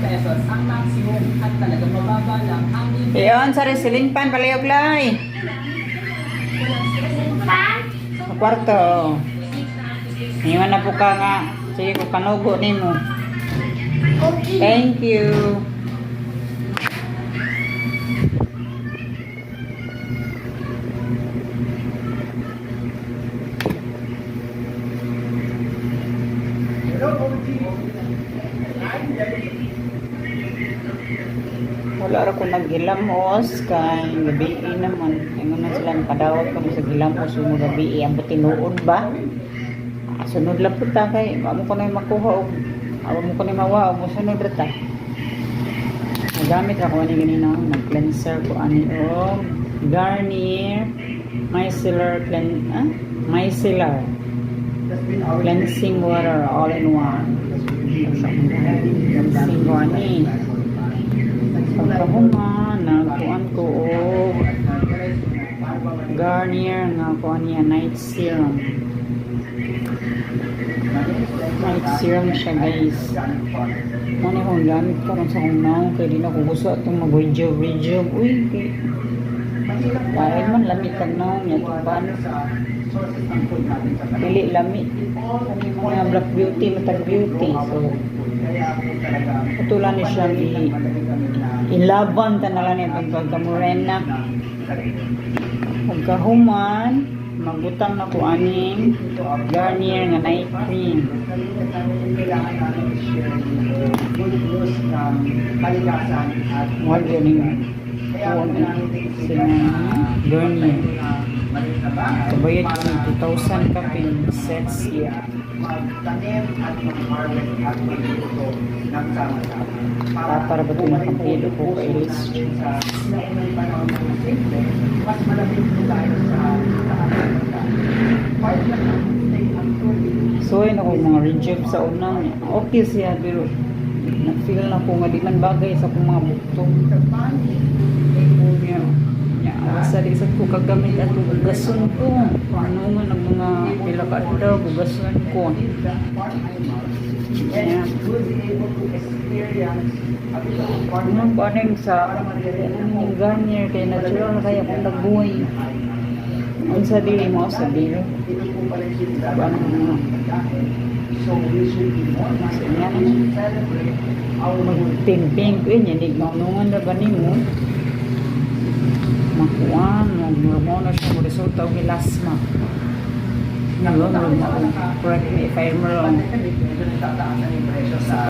pesos ang maximum at talagang mababa lang ang Iyon, sa ceiling fan, palayog lay. Sa kwarto. Iwan na po ka nga. Sige ko kanugo ni mo. Thank you. Wala ra ko nagilamos kay gabi naman. Ingon na sila nakadawat ko sa gilamos mo gabi ang tinuod ba? Sunod lang po ta kay amo ko na makuha og amo ko na mawa og sunod ra ta. Nagamit ako ani ganina nag-cleanser ko ani og Garnier micellar cleansing water all in one. Cleansing ko ani. Pagkahuma, nagkuhan ko o Garnier nga kuhan niya night serum. Night serum siya guys. Muna kung gamit ka rin sa kong naong kaya di na ko gusto itong mag-video. Uy, dahil man lamit ka naong niya itong paano. Pili lamit. Mga black beauty, matag beauty. So, patulan niya siyang ilaban ta na lang itong pagkamurena. Pagkahuman, magbutang na ko aning Garnier nga night cream. Wala yun yung Garnier. Kabayad ko ng 2,000 kapin sets siya. Para ba ito nakapilo po kay list? So yun ako mga reject sa unang okay siya pero nag-feel na ko nga di man bagay sa akong mga bukto. Sa di sa ko kagamit at gugason ko. Ano nga ng mga pilakad daw, gugason ko. Yeah. Ano ba nang sa yung Garnier kaya natural kaya kung nagbuhay. Ang sa dili mo sa dili. Ano nga. Magpimping ko yun. Yan, ignungan na ba ni mo? Makuha, mag-hormona siya mo resulta o hilasma. Correct me if I'm wrong.